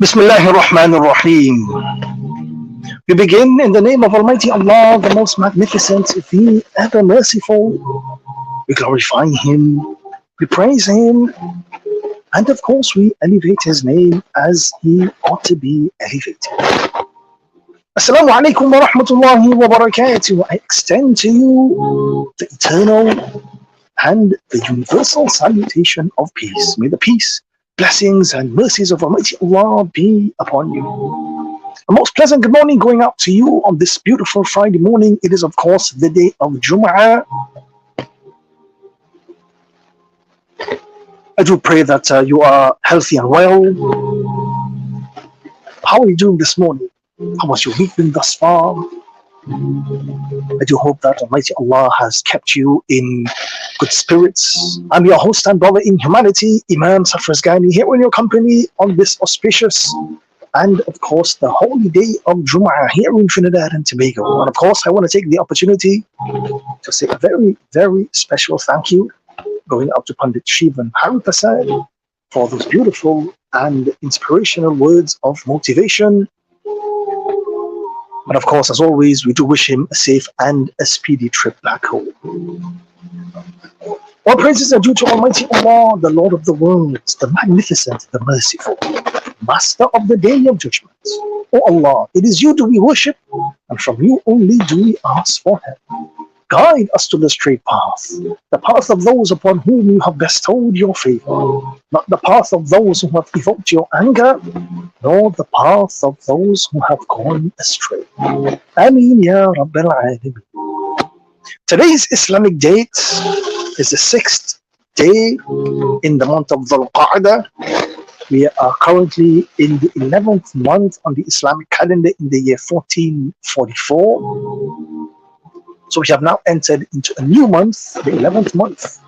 Bismillahir Rahmanir Rahim. We begin in the name of Almighty Allah, the most magnificent, the ever merciful. We glorify Him, we praise Him, and of course we elevate His name as He ought to be elevated. Assalamu alaikum wa rahmatullahi wa barakatuh. I extend to you the eternal and the universal salutation of peace. May the peace, blessings, and mercies of Almighty Allah be upon you. A most pleasant good morning going out to you on this beautiful Friday morning. It is, of course, the day of Jum'ah. I do pray that you are healthy and well. How are you doing this morning? How was your week been thus far? I do hope that Almighty Allah has kept you in good spirits. I'm your host and brother in humanity, Imam Safras Ghani, here in your company on this auspicious and of course the holy day of Jum'ah here in Trinidad and Tobago. And of course I want to take the opportunity to say a very, very special thank you going out to Pandit Shivan Haripasad for those beautiful and inspirational words of motivation. And of course, as always, we do wish him a safe and a speedy trip back home. All praises are due to Almighty Allah, the Lord of the worlds, the magnificent, the merciful, Master of the Day of Judgment. O Allah, it is you do we worship, and from you only do we ask for help. Guide us to the straight path, the path of those upon whom you have bestowed your favor, not the path of those who have evoked your anger, nor the path of those who have gone astray. Ameen ya Rabbil Alameen. Today's Islamic date is the 6th day in the month of Dhul Qa'dah. We are currently in the 11th month on the Islamic calendar in the year 1444. So we have now entered into a new month, the 11th month.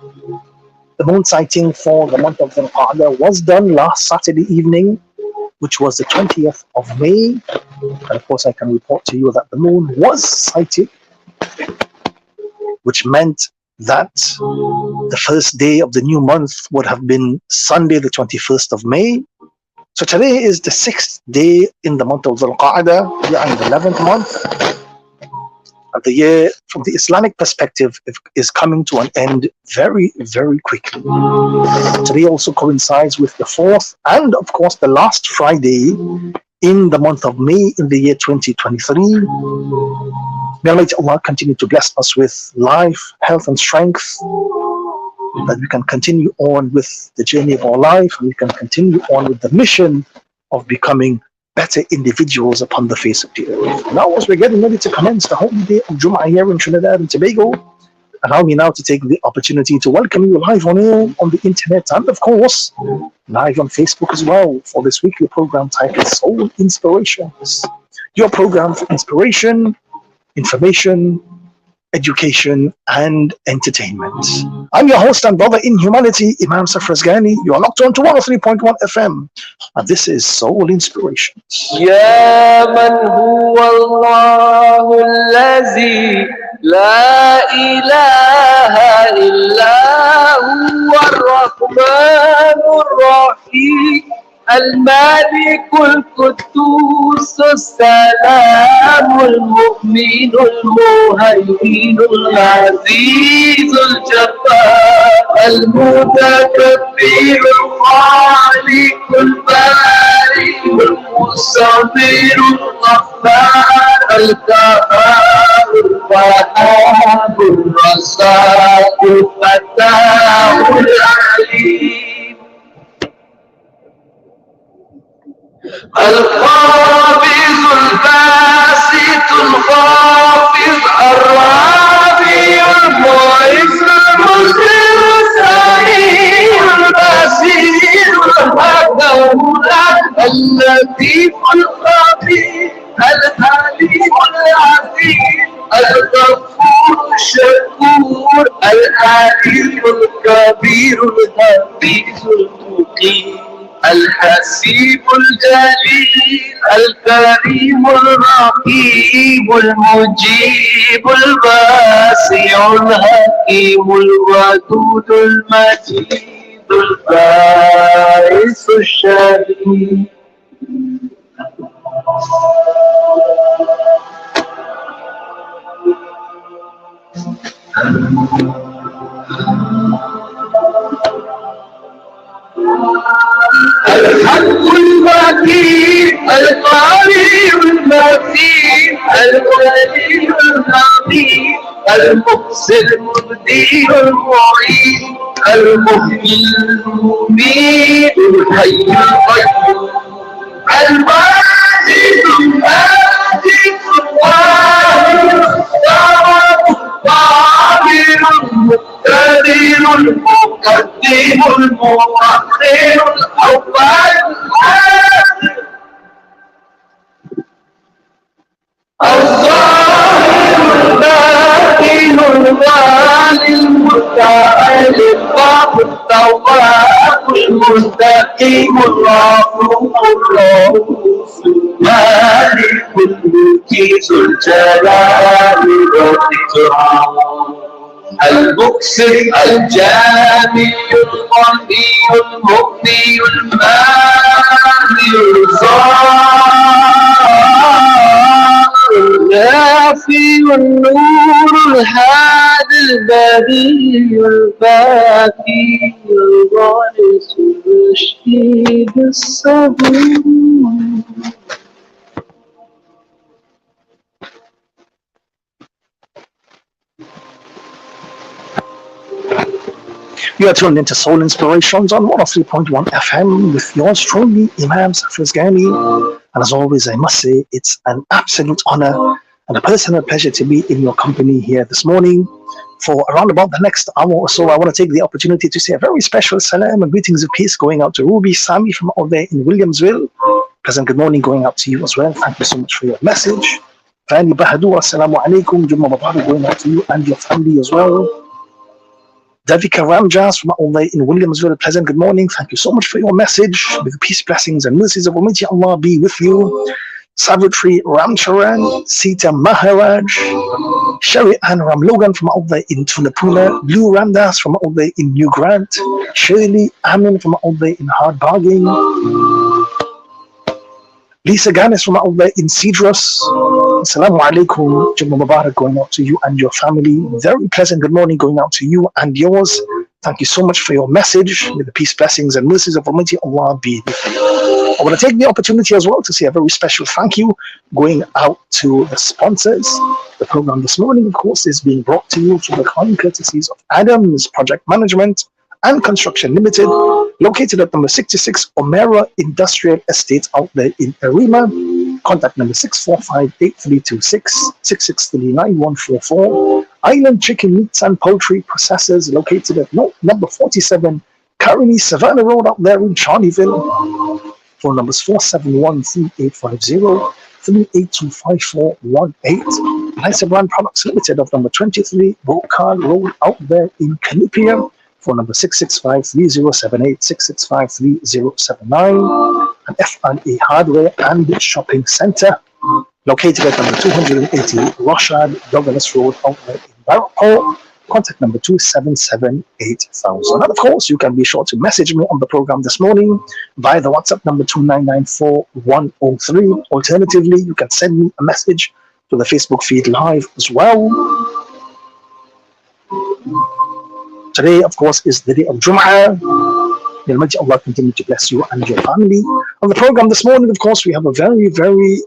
The moon sighting for the month of Dhul Qa'dah was done last Saturday evening, which was the 20th of May. And of course I can report to you that the moon was sighted, which meant that the first day of the new month would have been Sunday, the 21st of May. So today is the 6th day in the month of Dhul Qa'dah. We are in the 11th month. And the year, from the Islamic perspective, is coming to an end very, very quickly. Today also coincides with the 4th and, of course, the last Friday in the month of May in the year 2023. May Almighty Allah continue to bless us with life, health, and strength, that we can continue on with the journey of our life, and we can continue on with the mission of becoming better individuals upon the face of the earth. Now, as we're getting ready to commence the holy day of Jum'ah here in Trinidad and Tobago, allow me now to take the opportunity to welcome you live on air, on the internet, and of course, live on Facebook as well, for this weekly program titled Soul Inspirations. Your program for inspiration, information, education, and entertainment. I'm your host and brother in humanity, Imam Safras Ghani. You are locked on to 103.1 FM, and this is Soul Inspirations. يا من هو الله الذي لا إله إلا هو الرحمن الرحيم الملك القدوس السلام المؤمن المهيمن العزيز الجبار المتكبر الخالق البارئ المصور الغفار القهار الوهاب الرزاق الفتاح العليم القابض الباسط الخافض الرافع المعز المذل السميع البصير الحكم اللطيف الخبير الحليم العظيم الغفور الشكور العليم الكبير الحفيظ المقيم الحسيب الجليل الكريم الرقيب المجيب الواسع الحكيم الودود المجيد الباعث الشهيد الحق المتين القوي المتين الولي العظيم المحسن المبدي المعين المحيي المميت الحي القيوم الماجد الماجد الواحد القادر المقتدر المقدم المؤخر الأول الظاهر الباطن الوالي المتعال الضابط التواب المستقيم الرؤوف الرؤوف مالك الملك ذو الجلال والإكرام المكسر الجامع الغني المغني المانع النافي النور الهادي البديع الباقي الوارث الرشيد الصبور. You are tuned into Soul Inspirations on 103.1 FM with yours truly, Imam Safraz Ghani. And as always, I must say it's an absolute honor and a personal pleasure to be in your company here this morning. For around about the next hour or so, I want to take the opportunity to say a very special salam and greetings of peace going out to Ruby Sami from out there in Williamsville. Pleasant good morning going out to you as well. Thank you so much for your message. Fani Bahadur, assalamu alaikum. Jumma Mubarak going out to you and your family as well. Davika Ramjas from all there in Williamsville, pleasant good morning. Thank you so much for your message. May the peace, blessings, and mercies of Almighty Allah be with you. Savitri Ramcharan, Sita Maharaj, Sherry Ann Ramlogan from out there in Tunapuna, Blue Ramdas from out there in New Grant, Shirley Amin from out there in Hard Bargain, Lisa Ganes from out there in Cedrus. Assalamu alaikum. Jumma Mubarak going out to you and your family. Very pleasant good morning going out to you and yours. Thank you so much for your message. May the peace, blessings, and mercies of Almighty Allah be with you. I want to take the opportunity as well to say a very special thank you going out to the sponsors. The program this morning, of course, is being brought to you through the kind courtesies of Adams Project Management and Construction Limited, located at number 66 Omera Industrial Estate out there in Arima. Contact number 645-8326, 6639-144. Island Chicken Meats and Poultry Processors, located at number 47 Caroni Savannah Road out there in Charnieville. Phone numbers 471-3850, 3825418. Nicer Brand Products Limited of number 23 Bokal Road out there in Canipia. Phone number 665-3078, 665-3079. And F&A Hardware and Shopping Center, located at number 280 Roshad Douglas Road out there in Barrow. Contact number 277-8000. And of course, you can be sure to message me on the program this morning via the WhatsApp number 2994103. Alternatively, you can send me a message to the Facebook feed live as well. Today, of course, is the day of Jum'ah. May Almighty Allah continue to bless you and your family. On the program this morning, of course, we have a very, very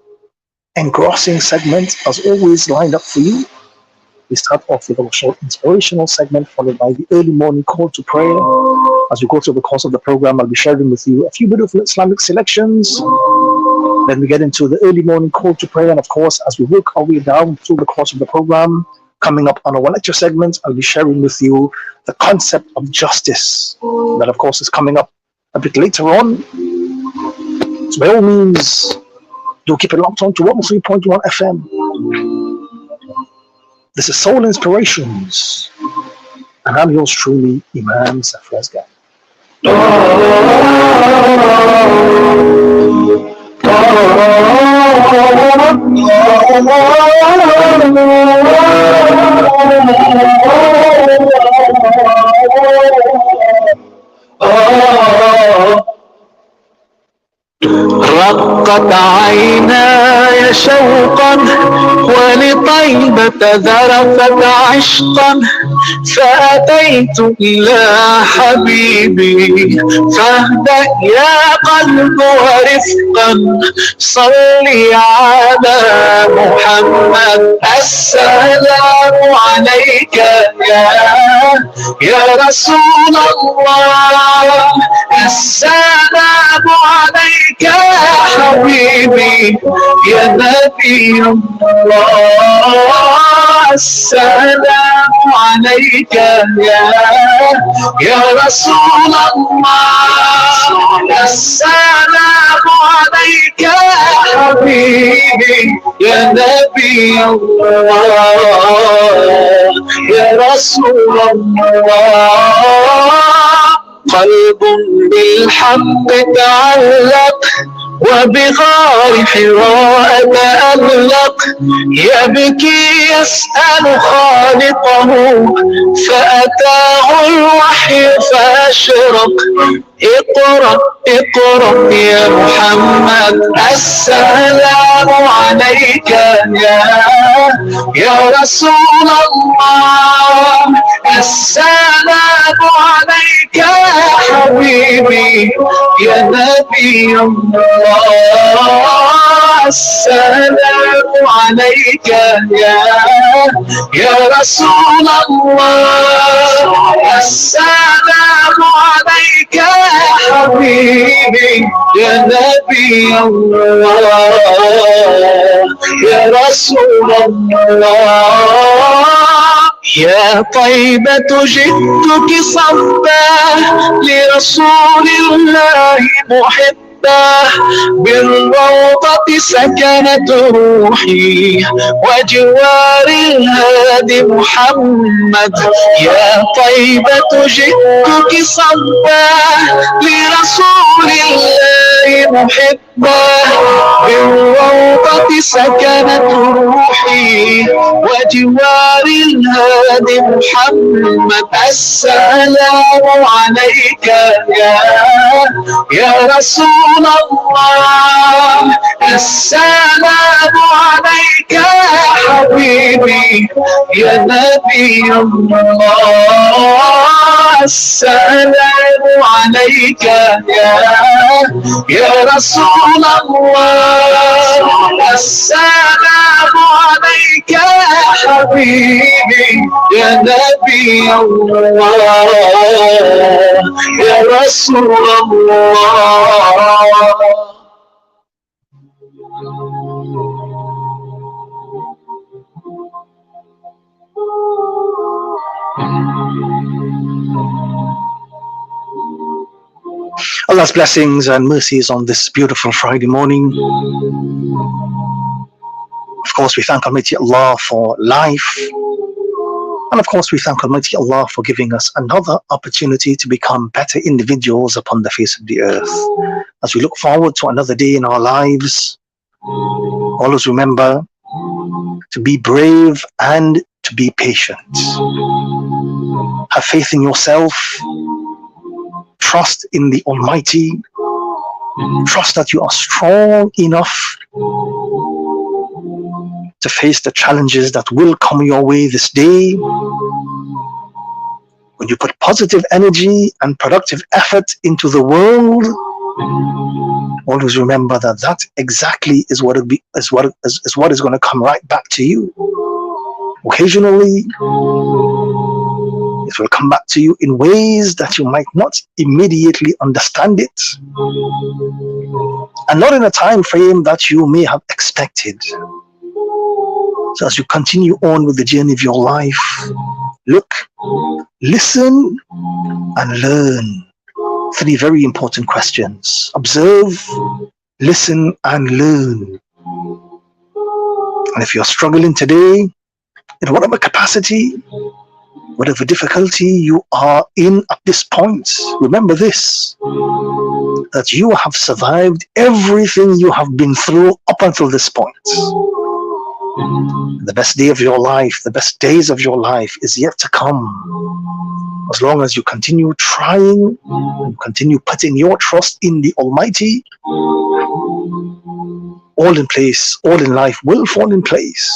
engrossing segment, as always, lined up for you. We start off with our short inspirational segment, followed by the early morning call to prayer. As we go through the course of the program, I'll be sharing with you a few beautiful Islamic selections. Then we get into the early morning call to prayer. And of course, as we work our way down through the course of the program, coming up on our lecture segment, I'll be sharing with you the concept of justice. That, of course, is coming up a bit later on. So by all means, do keep it locked on to 103.1 FM. This is Soul Inspirations, and I'm yours truly, Imam Safraz Ghani. رقت عيناي شوقا ولطيبة ذرفت عشقا فأتيت إلى حبيبي فاهدأ يا قلب ورفقا صلي على محمد. السلام عليك يا رسول الله، السلام عليك يا حبيبي يا نبي الله، السلام عليك يا رسول الله، السلام عليك يا حبيبي يا نبي الله يا رسول الله. قلب بالحق تعلق وبغار حراء تألق يبكي يسأل خالقه فأتاه الوحي فأشرق. اقرأ اقرأ يا محمد، السلام عليك يا رسول الله، السلام عليك يا حبيبي يا نبي الله، السلام عليك يا رسول الله، السلام عليك يا حبيبي يا نبي الله يا رسول الله. يا طيبة جئتك صبا لرسول الله محبا بالروضة سكنت روحي وجوار الهادي محمد. يا طيبة جئتك صبا لرسول الله محبا بالروضة سكنت روحي وجوار الهادي محمد. السلام عليك يا رسول الله، السلام عليك يا حبيبي يا نبي الله، السلام عليك يا رسول الله، السلام عليك يا حبيبي يا نبي الله يا رسول الله. Allah's blessings and mercies on this beautiful Friday morning. Of course, we thank Almighty Allah for life. And of course, we thank Almighty Allah for giving us another opportunity to become better individuals upon the face of the earth. As we look forward to another day in our lives, always remember to be brave and to be patient. Have faith in yourself. Trust in the Almighty. Trust that you are strong enough to face the challenges that will come your way this day. When you put positive energy and productive effort into the world, always remember that that exactly is what is going to come right back to you. Occasionally, it will come back to you in ways that you might not immediately understand it, and not in a time frame that you may have expected. So as you continue on with the journey of your life, look, listen, and learn. 3 very important questions. Observe, listen, and learn. And if you're struggling today, in whatever capacity, whatever difficulty you are in at this point, remember this, that you have survived everything you have been through up until this point. The best day of your life, the best days of your life is yet to come. As long as you continue trying, and continue putting your trust in the Almighty, all in place, all in life will fall in place.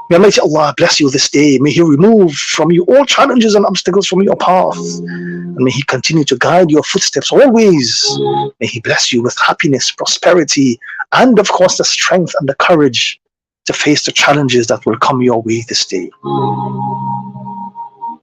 May Almighty Allah bless you this day. May He remove from you all challenges and obstacles from your path. And may He continue to guide your footsteps always. May He bless you with happiness, prosperity, and of course the strength and the courage to face the challenges that will come your way this day.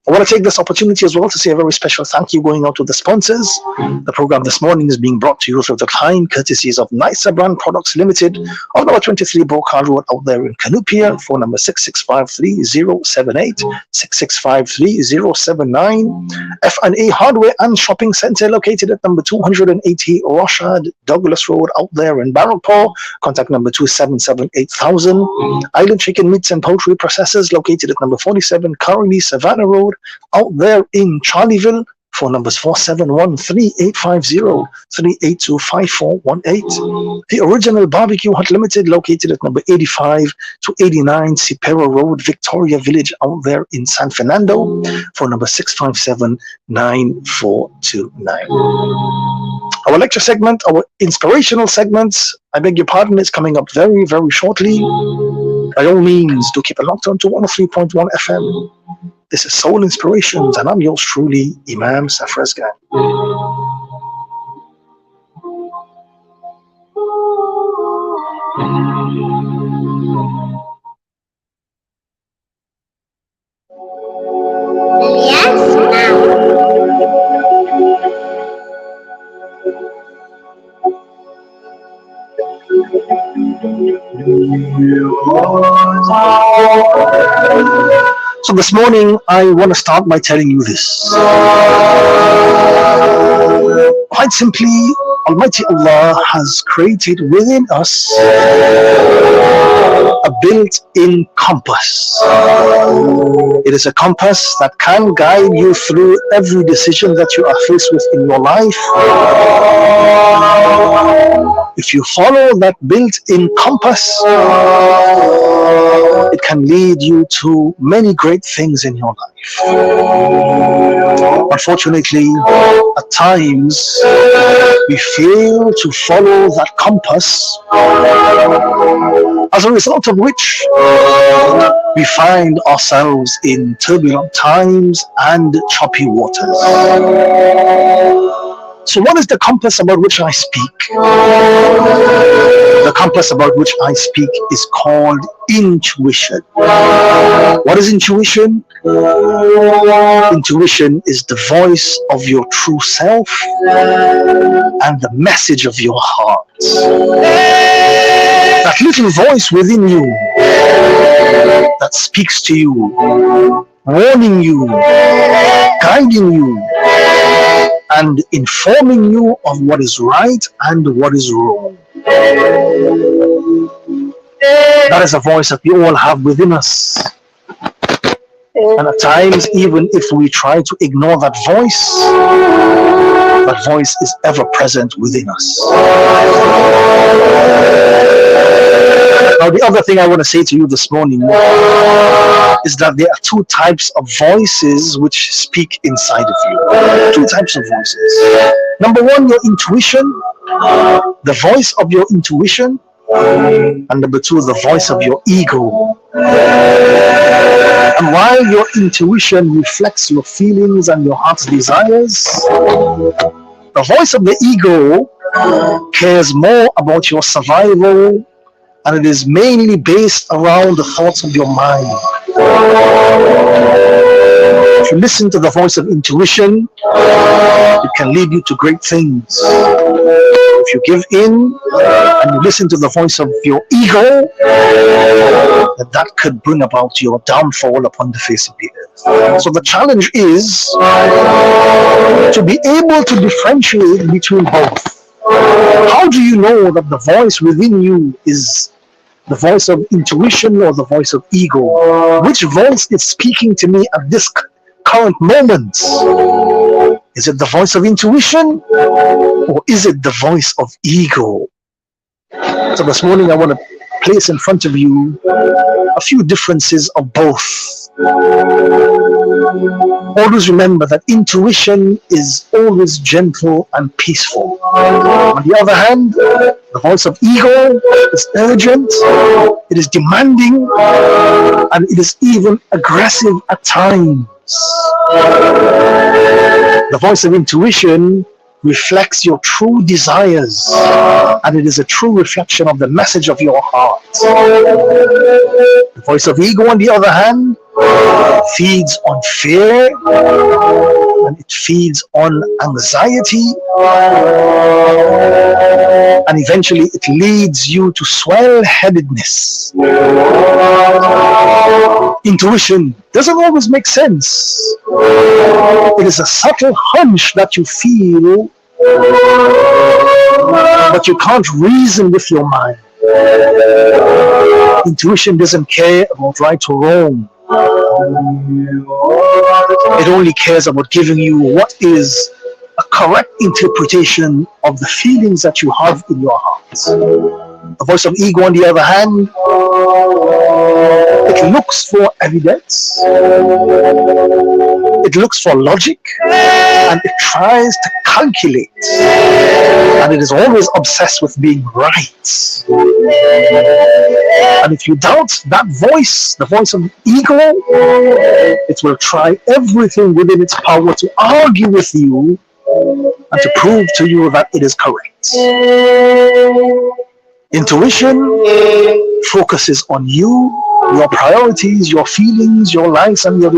I want to take this opportunity as well to say a very special thank you going out to the sponsors. The program this morning is being brought to you through the kind courtesies of Nicer Brand Products Limited on number 23 Brokar Road out there in Canupia. Phone number 6653-078, 6653-079. F&A Hardware and Shopping Center located at number 280 Roshad Douglas Road out there in Barrowpaw. Contact number 277-8000. Island Chicken Meats and Poultry Processors located at number 47 Currently Savannah Road out there in Charleville. Phone numbers 471-3850, 382-5418. The Original Barbecue Hut Limited located at number 85 to 89 Cipero Road, Victoria Village out there in San Fernando. Phone number 657-9429. Our lecture segment, our inspirational segments, I beg your pardon, is coming up very, very shortly. By all means, do keep it locked on to 103.1 FM. This is Soul Inspirations, and I'm yours truly, Imam Safrazgan. Yes, ma'am. So this morning, I want to start by telling you this. Quite simply, Almighty Allah has created within us a built-in compass. It is a compass that can guide you through every decision that you are faced with in your life. If you follow that built-in compass, it can lead you to many great things in your life. Unfortunately, at times, we fail to follow that compass, as a result of which we find ourselves in turbulent times and choppy waters. So what is the compass about which I speak? The compass about which I speak is called intuition. What is intuition? Intuition is the voice of your true self and the message of your heart. That little voice within you that speaks to you, warning you, guiding you, and informing you of what is right and what is wrong. That is a voice that we all have within us. And at times, even if we try to ignore that voice is ever present within us. Now, the other thing I want to say to you this morning is that there are two types of voices which speak inside of you. Two types of voices. Number one, your intuition, the voice of your intuition. And number two, the voice of your ego. And while your intuition reflects your feelings and your heart's desires, the voice of the ego cares more about your survival, and it is mainly based around the thoughts of your mind. If you listen to the voice of intuition, it can lead you to great things. If you give in and you listen to the voice of your ego, then that could bring about your downfall upon the face of the earth. So the challenge is to be able to differentiate between both. How do you know that the voice within you is the voice of intuition or the voice of ego? Which voice is speaking to me at this current moment? Is it the voice of intuition or is it the voice of ego? So this morning I want to place in front of you a few differences of both. Always remember that intuition is always gentle and peaceful. On the other hand, the voice of ego is urgent, it is demanding, and it is even aggressive at times. The voice of intuition reflects your true desires, and it is a true reflection of the message of your heart. The voice of ego, on the other hand, feeds on fear, and it feeds on anxiety, and eventually it leads you to swell-headedness. Intuition doesn't always make sense. It is a subtle hunch that you feel, but you can't reason with your mind. Intuition doesn't care about right or wrong. It only cares about giving you what is a correct interpretation of the feelings that you have in your heart. The voice of ego, on the other hand, it looks for evidence, it looks for logic, and it tries to calculate, and it is always obsessed with being right. And if you doubt that voice, the voice of ego, it will try everything within its power to argue with you and to prove to you that it is correct. Intuition focuses on you, your priorities, your feelings, your likes and your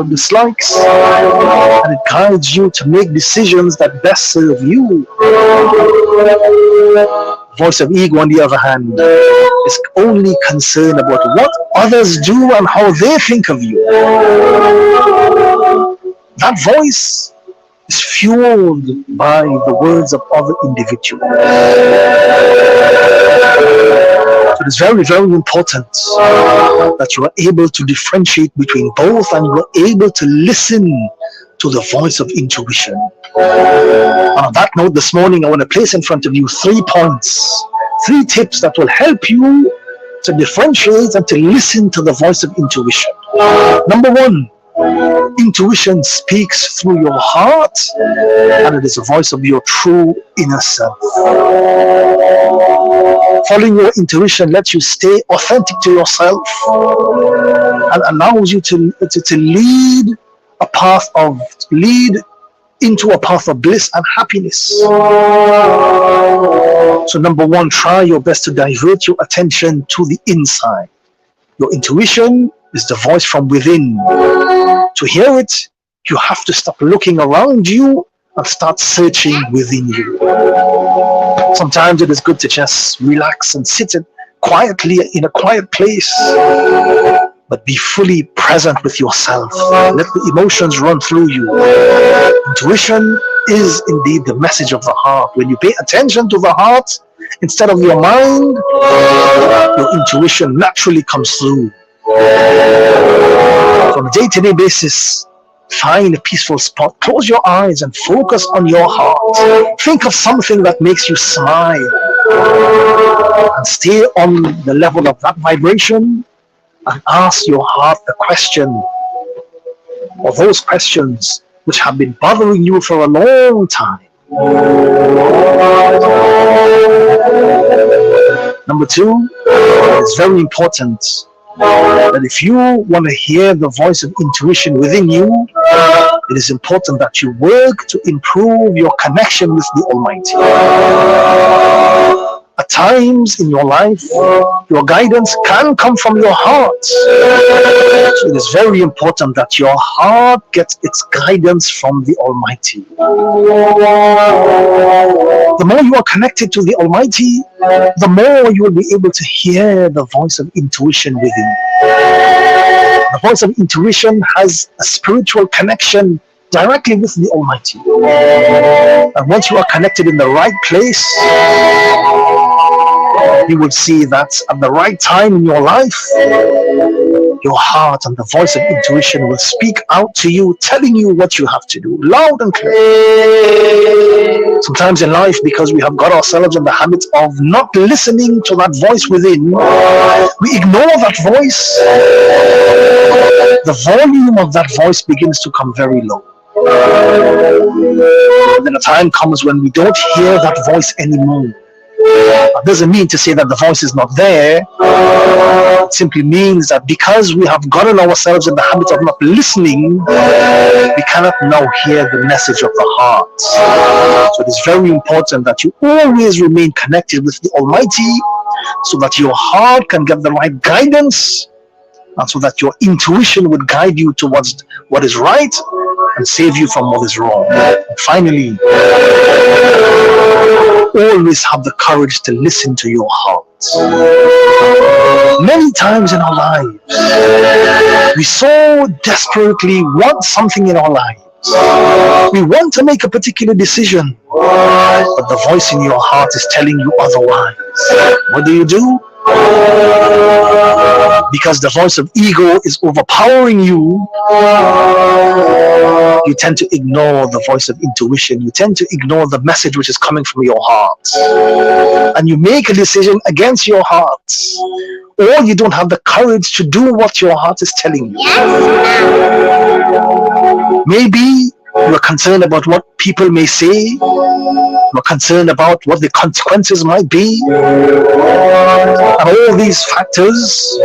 dislikes, and it guides you to make decisions that best serve you. Voice of ego, on the other hand, is only concerned about what others do and how they think of you. That voice is fueled by the words of other individuals. So it is very, very important that you are able to differentiate between both, and you are able to listen to the voice of intuition. And on that note, this morning I want to place in front of you 3 points, 3 tips that will help you to differentiate and to listen to the voice of intuition. Number 1, intuition speaks through your heart, and it is a voice of your true inner self. Following your intuition lets you stay authentic to yourself and allows you to lead into a path of bliss and happiness. So number 1, try your best to divert your attention to the inside. Your intuition is the voice from within. To hear it, you have to stop looking around you and start searching within you. Sometimes it is good to just relax and sit quietly in a quiet place, but be fully present with yourself. Let the emotions run through you. Intuition is indeed the message of the heart. When you pay attention to the heart instead of your mind, your intuition naturally comes through. On a day-to-day basis, find a peaceful spot, close your eyes and focus on your heart. Think of something that makes you smile and stay on the level of that vibration, and ask your heart the question, or those questions which have been bothering you for a long time. Number 2, it's very important that if you want to hear the voice of intuition within you, it is important that you work to improve your connection with the Almighty. At times in your life, your guidance can come from your heart. So it is very important that your heart gets its guidance from the Almighty. The more you are connected to the Almighty, the more you will be able to hear the voice of intuition within. The voice of intuition has a spiritual connection directly with the Almighty. And once you are connected in the right place, you will see that at the right time in your life, your heart and the voice of intuition will speak out to you, telling you what you have to do, loud and clear. Sometimes in life, because we have got ourselves in the habit of not listening to that voice within, we ignore that voice. The volume of that voice begins to come very low. Then a time comes when we don't hear that voice anymore. That doesn't mean to say that the voice is not there. It simply means that because we have gotten ourselves in the habit of not listening, we cannot now hear the message of the heart. So it is very important that you always remain connected with the Almighty, so that your heart can get the right guidance, and so that your intuition would guide you towards what is right and save you from what is wrong. And finally, always have the courage to listen to your heart. Many times in our lives, we so desperately want something in our lives. We want to make a particular decision, but the voice in your heart is telling you otherwise. What do? Because the voice of ego is overpowering you, you tend to ignore the voice of intuition. You tend to ignore the message which is coming from your heart, and you make a decision against your heart, or you don't have the courage to do what your heart is telling you. Maybe you're concerned about what people may say. You're concerned about what the consequences might be. And all these factors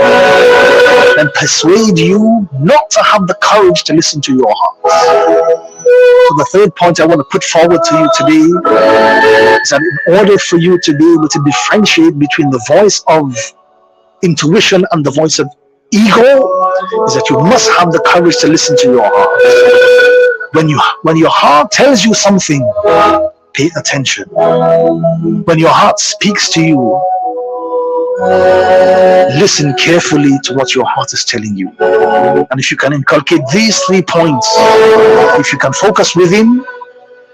then persuade you not to have the courage to listen to your heart. So the third point I want to put forward to you today is that in order for you to be able to differentiate between the voice of intuition and the voice of ego, is that you must have the courage to listen to your heart. When your heart tells you something, pay attention. When your heart speaks to you, listen carefully to what your heart is telling you. And if you can inculcate these 3 points, if you can focus within,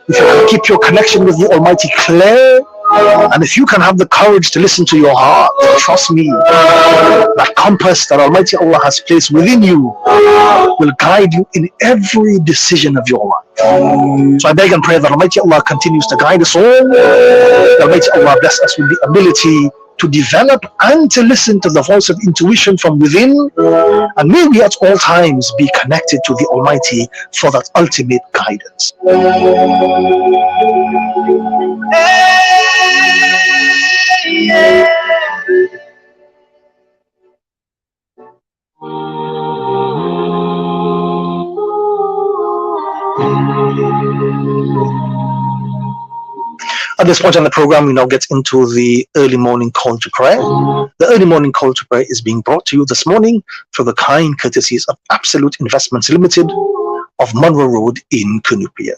if you can keep your connection with the Almighty clear, and if you can have the courage to listen to your heart, trust me, that compass that Almighty Allah has placed within you will guide you in every decision of your life. So I beg and pray that Almighty Allah continues to guide us all. That Almighty Allah bless us with the ability to develop and to listen to the voice of intuition from within, and may we at all times be connected to the Almighty for that ultimate guidance. At this point in the program, we now get into the early morning call to prayer. The early morning call to prayer is being brought to you this morning through the kind courtesies of Absolute Investments Limited of Monroe Road in Cunupia.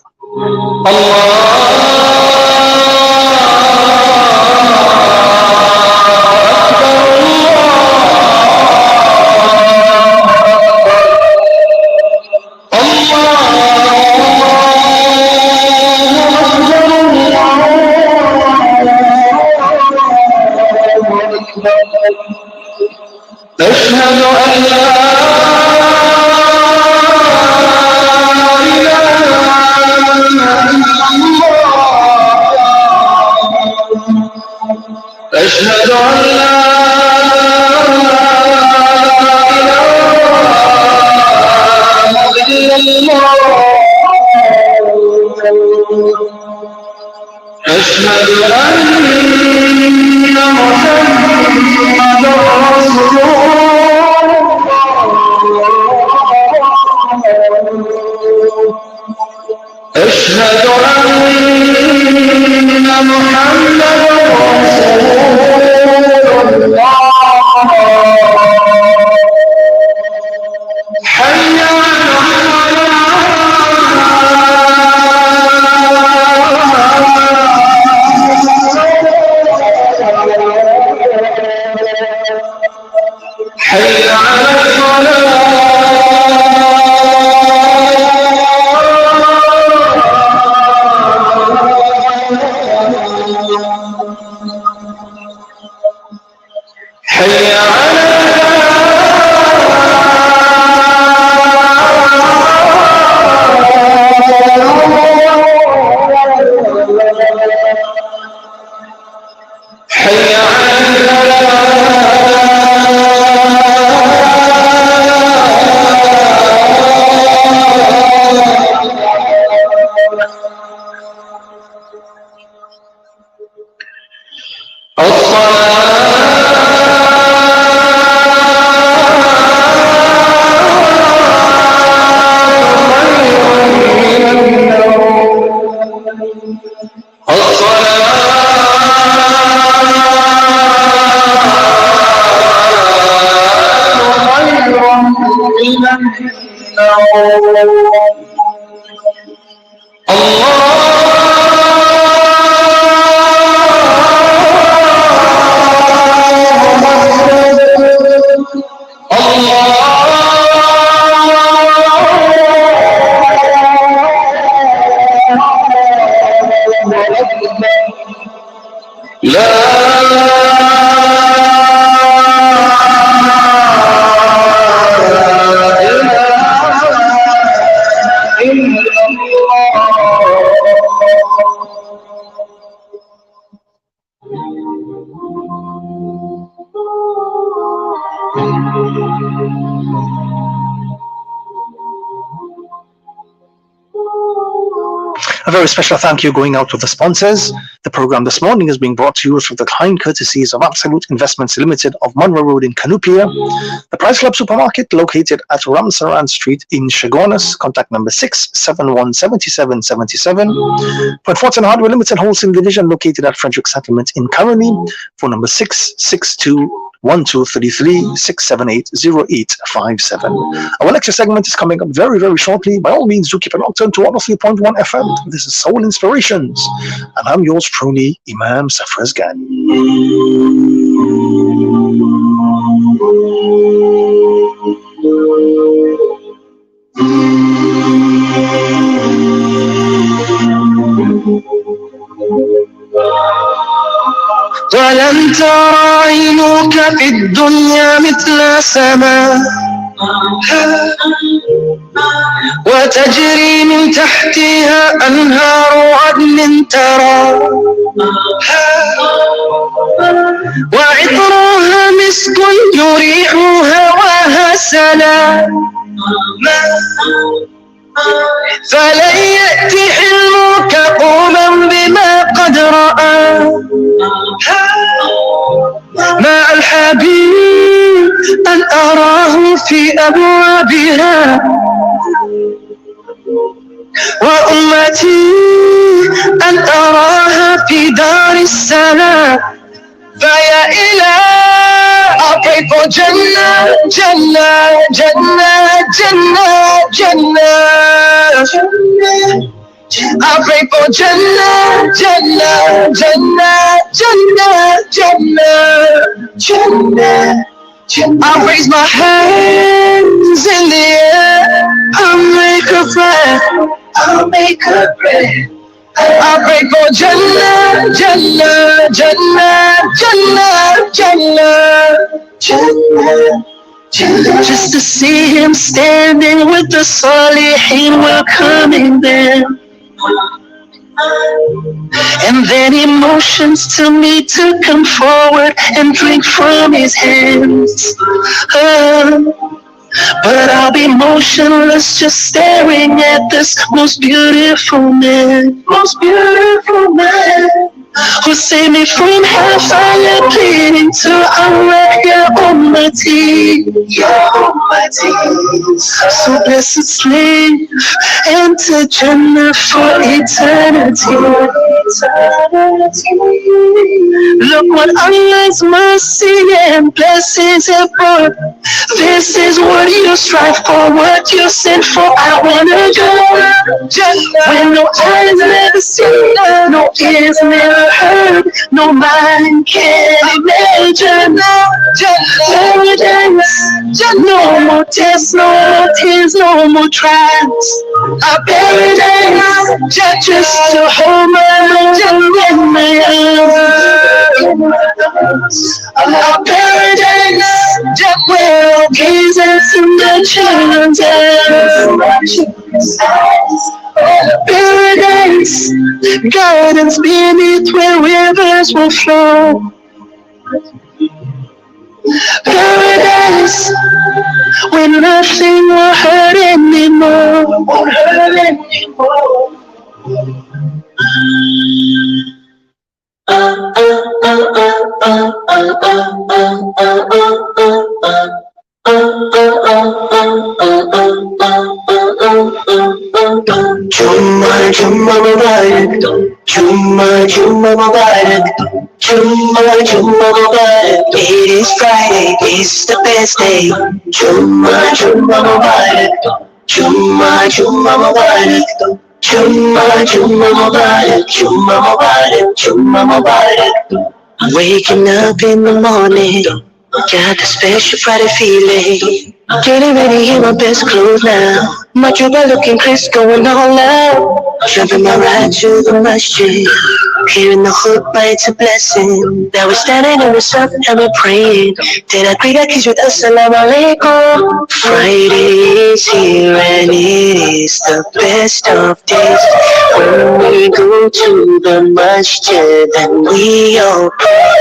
أشهد أن لا إله إلا الله أشهد أن لا إله إلا الله أشهد أن محمدا رسول الله أشهد أن محمدا رسول الله حي على الصلاة حي على A very special thank you going out to the sponsors. The program this morning is being brought to you through the kind courtesies of Absolute Investments Limited of Monroe Road in Canupia, the Price Club Supermarket located at Ramsaran Street in Chagonas, contact number 671-7777, Point Fortin Hardware Limited Wholesale Division located at Frederick Settlement in Caroni, phone number 662-1233-678-0857. Our lecture segment is coming up very, very shortly. By all means, do keep an eye on to 103.1 FM. This is Soul Inspirations, and I'm yours truly, Imam Safraz Ghani. ولن ترى عينك في الدنيا مثل سماء وتجري من تحتها أنهار عدن ترى وعطرها مسك يريح هواها سلام فلن يأتي حلمك قوما بما قد رأى مع الحبيب أن أراه في أبوابها وأمتي أن أراها في دار السلام فيا إله I pray for Jannah, Jannah, Jannah, Jannah, Jannah. I pray for Jannah, Jannah, Jannah, Jannah, Jannah, Jannah. I raise my hands in the air. I'll make a prayer. I'll make a prayer. I pray for Jannah, Jannah, Jannah, Jannah, Jannah, Jannah. Just to see him standing with the Salihin welcoming them. And then he motions to me to come forward and drink from his hands. But I'll be motionless, just staring at this most beautiful man, who saved me from hellfire, pleading to Allah, Ya Ummati, Ya Ummati. So blessed slave, enter Jannah for eternity. Look what Allah's mercy and blessings have brought. This is what you strive for, what you sent for. I wanna go when no eyes never seen, no ears never heard, no mind can imagine. Paradise, no more tests, no more tears, no more trials. A paradise, just to hold my hand in my arms. A paradise, where Jesus and the children's eyes. Paradise, gardens beneath where rivers will flow. Paradise, when nothing will hurt anymore. Won't hurt anymore. Jumma Jumma Mubarak, Jumma Jumma Mubarak, Jumma Jumma Mubarak. It is Friday, it's the best day. Jumma Jumma Mubarak, Jumma Jumma Mubarak, Jumma Jumma Mubarak, Jumma Mubarak, Jumma Mubarak. Waking up in the morning, got the special Friday feeling. Getting ready in my best clothes now. My jewelry looking crisp, going all out. Jumping my ride to the masjid. Hearing the khutbah, it's a blessing. Now we're standing in the sun and we're praying. Then I greet our kids with Assalamu alaikum. Friday is here and it is the best of days. When we go to the masjid and we all pray.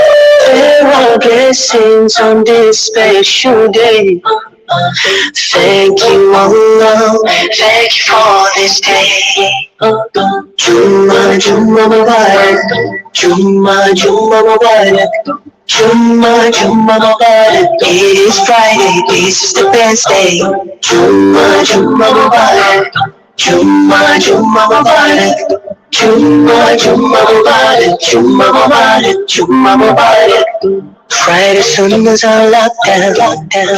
There are blessings on this special day. Thank you, Allah. Thank you for this day. Jumma Jumma Mubarak, Jumma Jumma Mubarak, Jumma Jumma Mubarak. It is Friday, this is the best day. Jumma Jumma Mubarak, Jumma Jumma Mubarak, Jumma Jumma Mubarak, Jumma Mubarak, Jumma Mubarak. Friday sunnahs are locked down,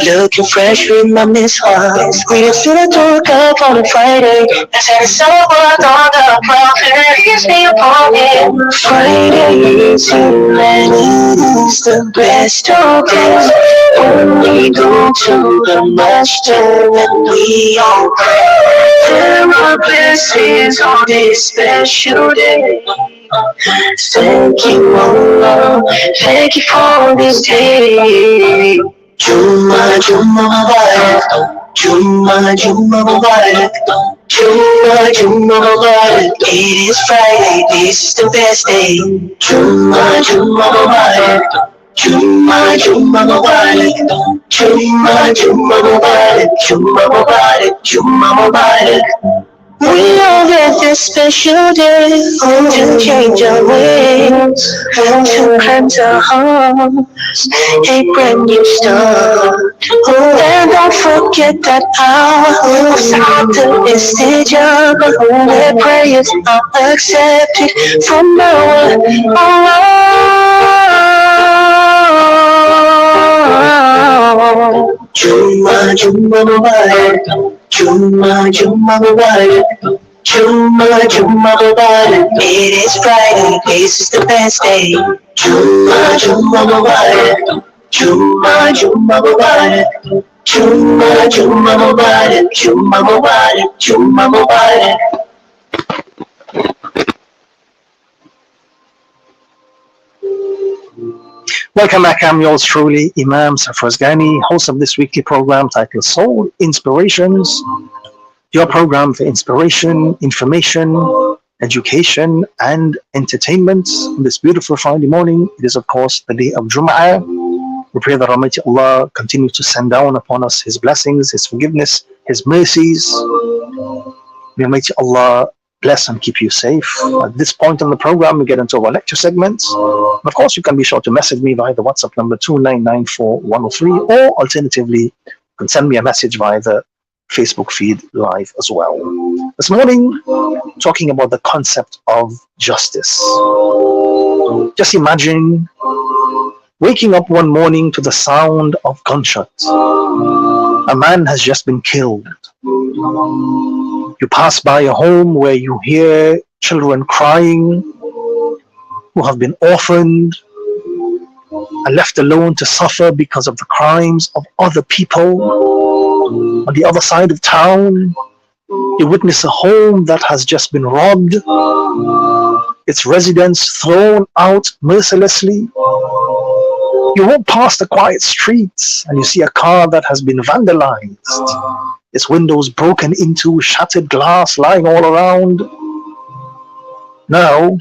looking fresh with my miswah. We didn't see the talk up on a Friday. I said it's so what all the prophet is me upon it. Friday is here and it is the best of days. When we go to the masjid and we all pray, there are blessings on this special day. Thank you, Allah. Thank you for this day. Jumma Jumma Mubarak, Jumma Jumma Mubarak, Jumma Jumma Mubarak. It is Friday, this is the best day. Jumma Jumma Mubarak, Jumma Jumma Mubarak, Jumma Jumma Mubarak, Jumma Mubarak, Jumma Mubarak. We all get this special day to change our ways, to cleanse our hearts, a brand new start. And don't forget that hour of Saturday is Istijabah, where prayers are accepted from now on. Jumma Jumma Mubarak, Jumma Jumma Mubarak, Jumma Jumma Mubarak. It is Friday, this is the best day. Jumma Jumma Mubarak, Jumma Jumma Mubarak, Jumma Jumma Mubarak, Jumma Mubarak, Jumma Mubarak. Welcome back. I'm yours truly, Imam Sarfraz Ghani, host of this weekly program titled Soul Inspirations, your program for inspiration, information, education, and entertainment. On this beautiful Friday morning, it is, of course, the day of Jum'ah. We pray that Almighty Allah continue to send down upon us His blessings, His forgiveness, His mercies. May Almighty Allah bless and keep you safe. At this point in the program, we get into our lecture segments. And of course, you can be sure to message me via the WhatsApp number 2994103, or alternatively, you can send me a message via the Facebook feed live as well. This morning, talking about the concept of justice. Just imagine waking up one morning to the sound of gunshots. A man has just been killed. You pass by a home where you hear children crying who have been orphaned and left alone to suffer because of the crimes of other people. On the other side of town, you witness a home that has just been robbed, its residents thrown out mercilessly. You walk past the quiet streets and you see a car that has been vandalized, its windows broken into, shattered glass lying all around. Now,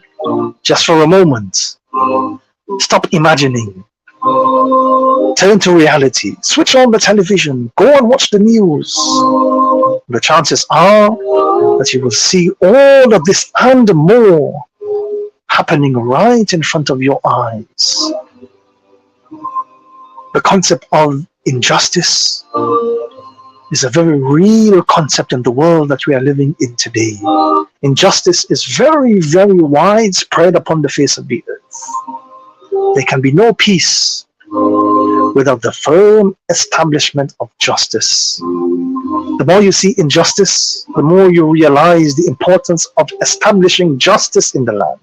just for a moment, stop imagining. Turn to reality. Switch on the television. Go and watch the news. The chances are that you will see all of this and more happening right in front of your eyes. The concept of injustice is a very real concept in the world that we are living in today. Injustice is very, very widespread upon the face of the earth. There can be no peace without the firm establishment of justice. The more you see injustice, the more you realize the importance of establishing justice in the land.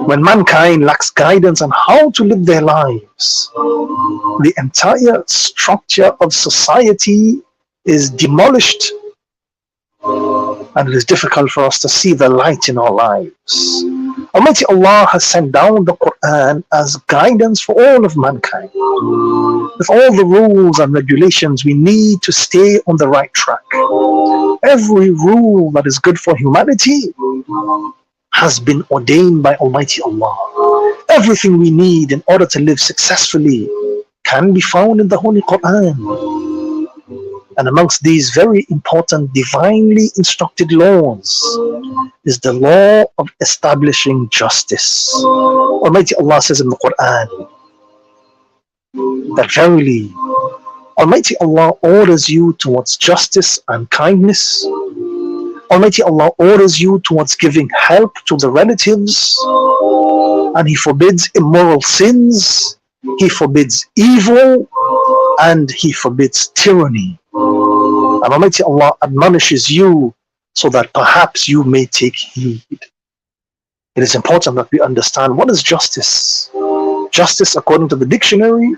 When mankind lacks guidance on how to live their lives, the entire structure of society is demolished, and it is difficult for us to see the light in our lives. Almighty Allah has sent down the Quran as guidance for all of mankind. With all the rules and regulations, we need to stay on the right track. Every rule that is good for humanity has been ordained by Almighty Allah. Everything we need in order to live successfully can be found in the Holy Quran. And amongst these very important divinely instructed laws is the law of establishing justice. Almighty Allah says in the Quran that verily Almighty Allah orders you towards justice and kindness. Almighty Allah orders you towards giving help to the relatives, and He forbids immoral sins, He forbids evil, and He forbids tyranny. And Almighty Allah admonishes you so that perhaps you may take heed. It is important that we understand what is justice. Justice, according to the dictionary,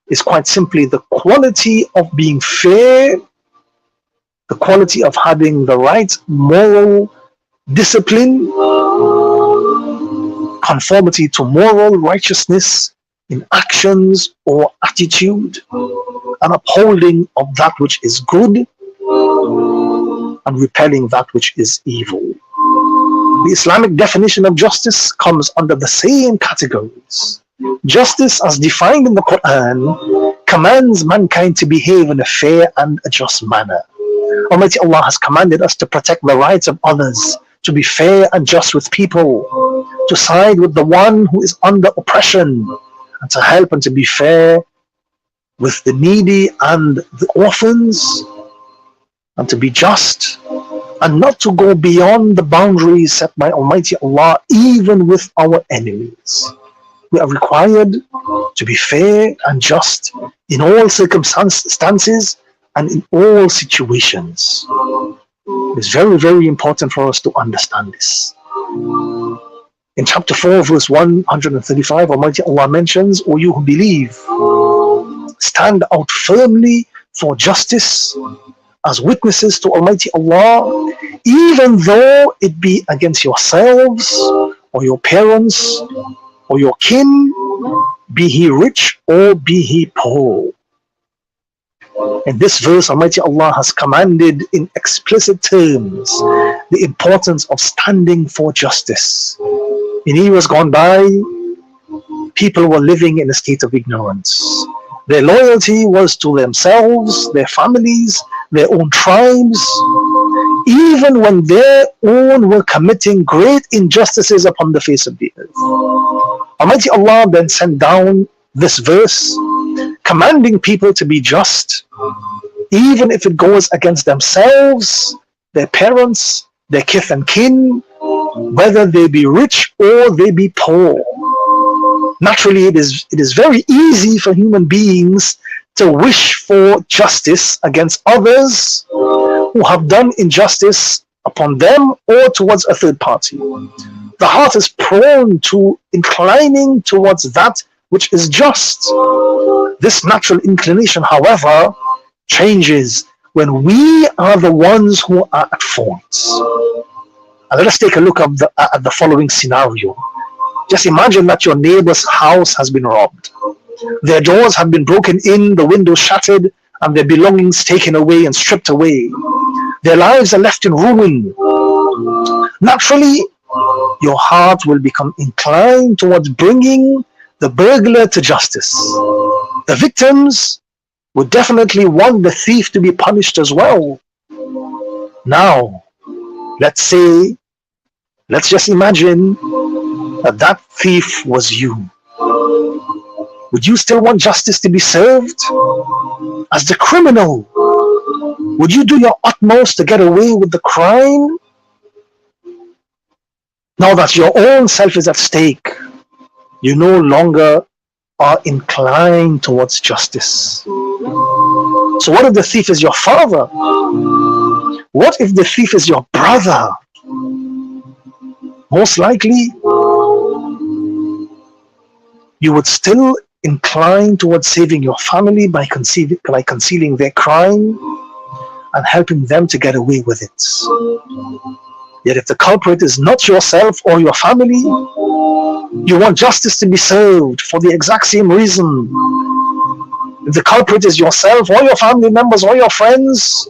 is quite simply the quality of being fair, the quality of having the right moral discipline, conformity to moral righteousness in actions or attitude, and upholding of that which is good and repelling that which is evil. The Islamic definition of justice comes under the same categories. Justice, as defined in the Quran, commands mankind to behave in a fair and a just manner. Almighty Allah has commanded us to protect the rights of others, to be fair and just with people, to side with the one who is under oppression, and to help and to be fair with the needy and the orphans, and to be just, and not to go beyond the boundaries set by Almighty Allah, even with our enemies. We are required to be fair and just in all circumstances and in all situations. It is very, very important for us to understand this. In chapter 4, verse 135, Almighty Allah mentions, O you who believe, stand out firmly for justice as witnesses to Almighty Allah, even though it be against yourselves or your parents or your kin, be he rich or be he poor. In this verse, Almighty Allah has commanded in explicit terms the importance of standing for justice. In years gone by, people were living in a state of ignorance. Their loyalty was to themselves, their families, their own tribes, even when their own were committing great injustices upon the face of the earth. Almighty Allah then sent down this verse commanding people to be just, even if it goes against themselves, their parents, their kith and kin, whether they be rich or they be poor. Naturally, it is very easy for human beings to wish for justice against others who have done injustice upon them or towards a third party. The heart is prone to inclining towards that which is just. This natural inclination, however, changes when we are the ones who are at fault. And let us take a look at the following scenario. Just imagine that your neighbor's house has been robbed. Their doors have been broken in, the windows shattered, and their belongings taken away and stripped away. Their lives are left in ruin. Naturally, your heart will become inclined towards bringing the burglar to justice. The victims would definitely want the thief to be punished as well. Now, let's just imagine that thief was you. Would you still want justice to be served? As the criminal, would you do your utmost to get away with the crime? Now that your own self is at stake, you no longer are inclined towards justice. So what if the thief is your father? What if the thief is your brother? Most likely, you would still incline towards saving your family by concealing their crime and helping them to get away with it. Yet if the culprit is not yourself or your family, you want justice to be served for the exact same reason. If the culprit is yourself or your family members or your friends,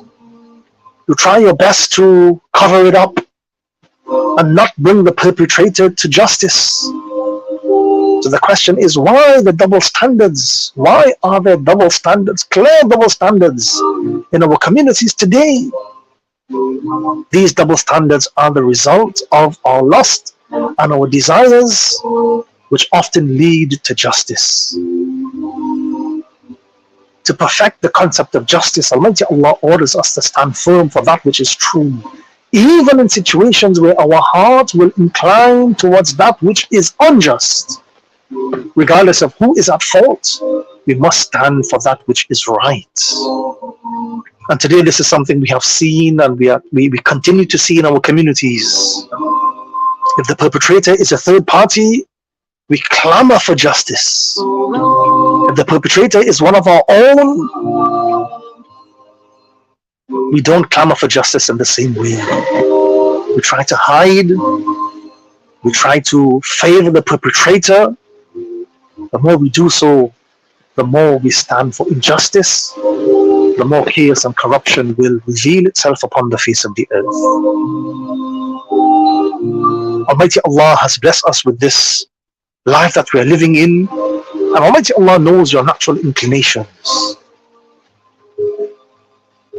you try your best to cover it up and not bring the perpetrator to justice. So the question is, why the double standards? Why are there double standards, clear double standards in our communities today? These double standards are the result of our lust and our desires, which often lead to justice. To perfect the concept of justice, Almighty Allah orders us to stand firm for that which is true, even in situations where our heart will incline towards that which is unjust. Regardless of who is at fault, we must stand for that which is right. And today this is something we have seen and we continue to see in our communities. If the perpetrator is a third party, we clamor for justice. If the perpetrator is one of our own, we don't clamor for justice in the same way. We try to hide. We try to favor the perpetrator. The more we do so, the more we stand for injustice, the more chaos and corruption will reveal itself upon the face of the earth. Almighty Allah has blessed us with this life that we are living in, and Almighty Allah knows your natural inclinations.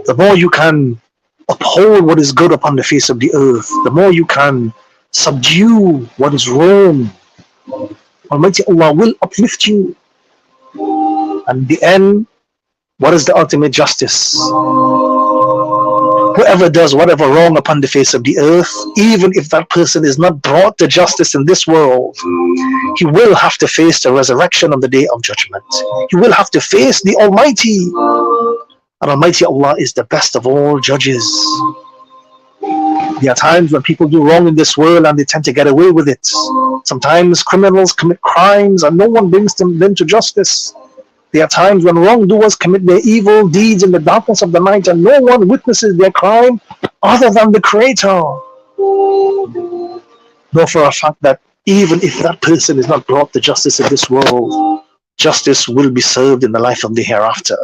The more you can uphold what is good upon the face of the earth, the more you can subdue what is wrong, Almighty Allah will uplift you. And in the end, what is the ultimate justice? Whoever does whatever wrong upon the face of the earth, even if that person is not brought to justice in this world, he will have to face the resurrection on the day of judgment. He will have to face the Almighty. And Almighty Allah is the best of all judges. There are times when people do wrong in this world and they tend to get away with it. Sometimes criminals commit crimes and no one brings them to justice. There are times when wrongdoers commit their evil deeds in the darkness of the night and no one witnesses their crime other than the Creator. Know for a fact that even if that person is not brought to justice in this world, justice will be served in the life of the hereafter.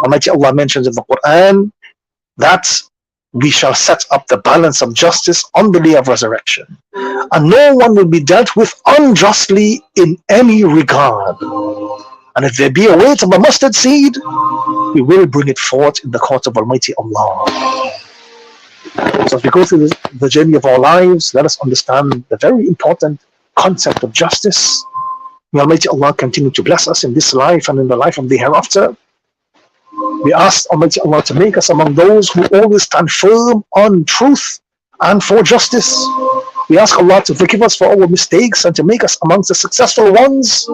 Almighty Allah mentions in the Quran that we shall set up the balance of justice on the day of resurrection, and no one will be dealt with unjustly in any regard. And if there be a weight of a mustard seed, we will bring it forth in the court of Almighty Allah. So as we go through the journey of our lives, let us understand the very important concept of justice. May Almighty Allah continue to bless us in this life and in the life of the hereafter. We ask Almighty Allah to make us among those who always stand firm on truth and for justice. We ask Allah to forgive us for our mistakes and to make us amongst the successful ones.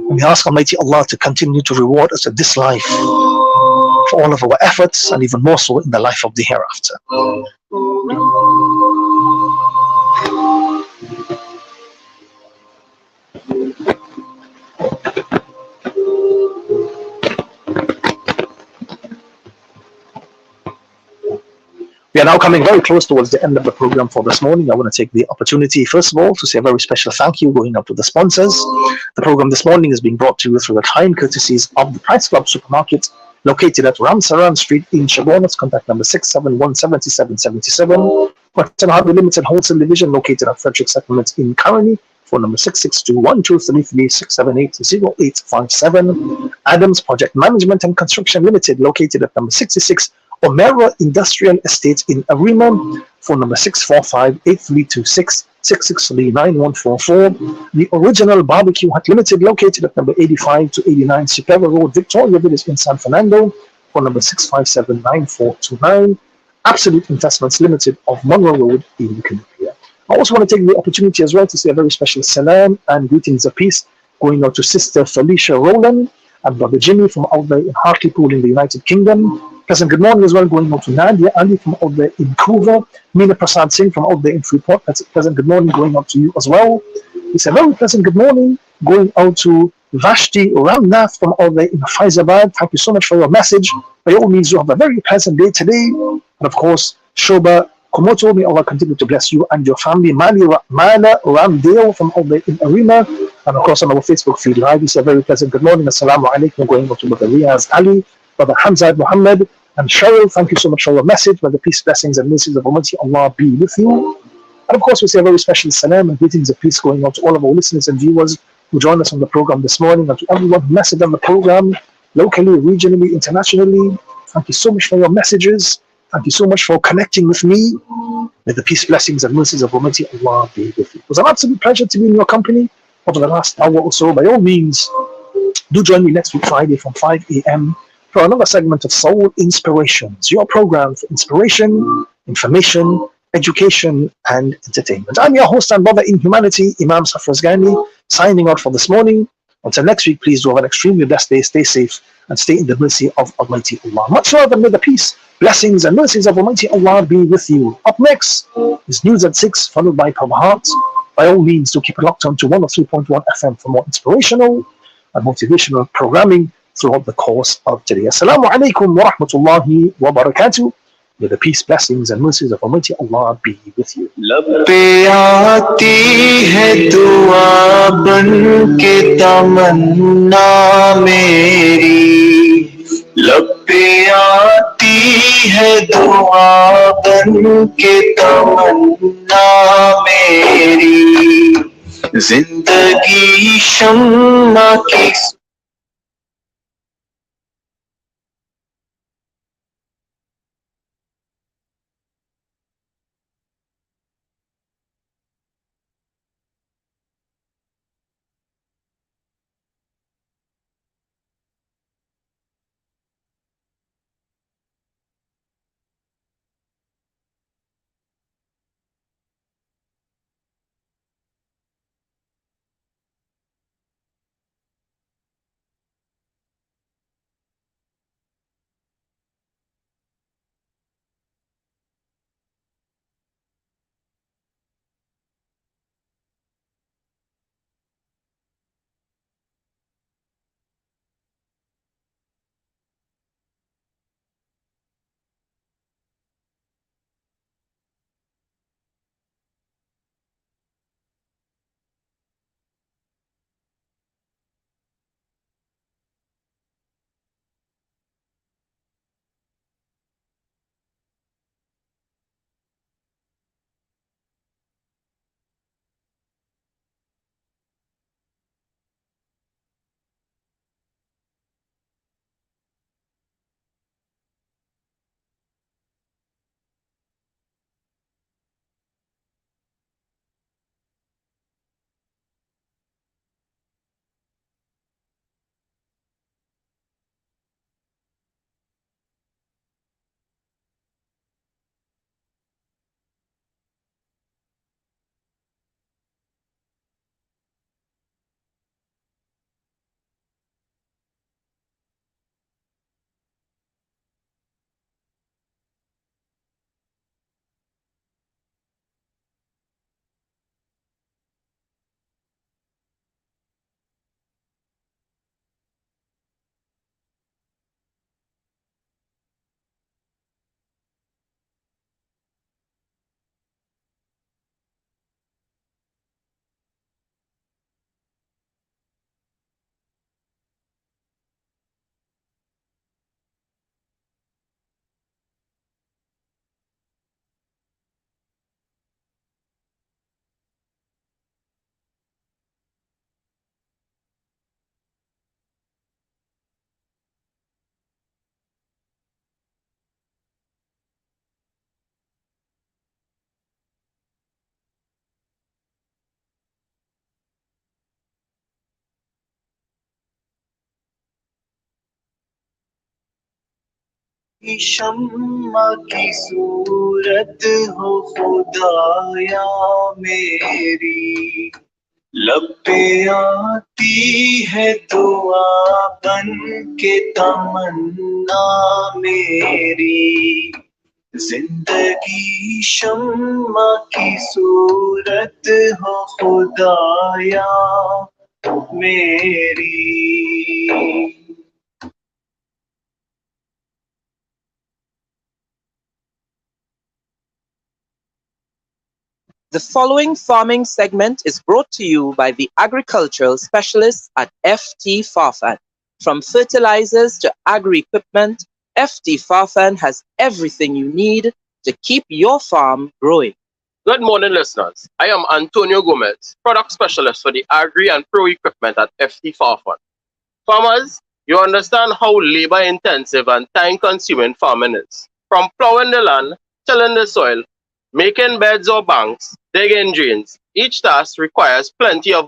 We ask Almighty Allah to continue to reward us in this life for all of our efforts, and even more so in the life of the hereafter. We are now coming very close towards the end of the program for this morning. I want to take the opportunity, first of all, to say a very special thank you going up to the sponsors. The program this morning is being brought to you through the kind courtesies of the Price Club Supermarket, located at Ramsaran Street in Shagonas, contact number 671-7777. Cotton Hardware Limited Wholesale Division, located at Frederick Settlement in Caroni, phone number 662-1233-678-0857. Adams Project Management and Construction Limited, located at number 66, Omera Industrial Estate in Arima. phone number 645-8326-663-9144. The Original Barbecue Hut Limited, located at number 85 to 89 Superior Road, Victoria Village in San Fernando, phone number 657-9429. Absolute Investments Limited of Monroe Road in Columbia. I also want to take the opportunity as well to say a very special salam and greetings of peace going out to Sister Felicia Rowland and Brother Jimmy from out there in Hartlepool in the United Kingdom. Pleasant good morning as well going out to Nadia Ali from out there in Vancouver. Meena Prasad Singh from out there in Freeport. That's a pleasant good morning going out to you as well. It's a very pleasant good morning going out to Vashti Ramnath from out there in Faizabad. Thank you so much for your message. By all means, you have a very pleasant day today. And of course, Shoba Komoto, may Allah continue to bless you and your family. Mala Ramdale from out there in Arima. And of course, on our Facebook feed live, it's a very pleasant good morning. Assalamu alaikum. Going out to Brother Riaz Ali, Brother Hamzad Muhammad, and Cheryl. Thank you so much for your message. May the peace, blessings, and mercies of Almighty Allah be with you. And of course, we say a very special salam and greetings of peace going out to all of our listeners and viewers who joined us on the program this morning, and to everyone who messaged on the program, locally, regionally, internationally. Thank you so much for your messages. Thank you so much for connecting with me. May the peace, blessings, and mercies of Almighty Allah be with you. It was an absolute pleasure to be in your company over the last hour or so. By all means, do join me next week, Friday, from 5 a.m. for another segment of Soul Inspirations, your program for inspiration, information, education, and entertainment. I'm your host and brother in humanity, Imam Safraz Ghani, signing out for this morning. Until next week, please do have an extremely blessed day. Stay safe and stay in the mercy of Almighty Allah. Much love and may the peace, blessings, and mercies of Almighty Allah be with you. Up next is News at 6, followed by Power Hearts. By all means, do keep it locked on to 103.1 FM for more inspirational and motivational programming throughout the course of today. Assalamu alaikum wa rahmatullahi wa barakatuh. May the peace, blessings, and mercies of Almighty Allah be with you. लब पे आती है दुआ बन के तमन्ना मेरी, लब पे आती है दुआ बन के तमन्ना मेरी, जिंदगी शम्मा की शम्मा की सूरत हो खुदाया मेरी लब पे आती है दुआ बन के तमन्ना मेरी जिंदगी शम्मा की सूरत हो खुदाया मेरी. The following farming segment is brought to you by the agricultural specialists at FT Farfan. From fertilizers to agri-equipment, FT Farfan has everything you need to keep your farm growing. Good morning, listeners. I am Antonio Gomez, product specialist for the agri and pro equipment at FT Farfan. Farmers, you understand how labor intensive and time consuming farming is. From plowing the land, tilling the soil, making beds or banks, digging drains, each task requires plenty of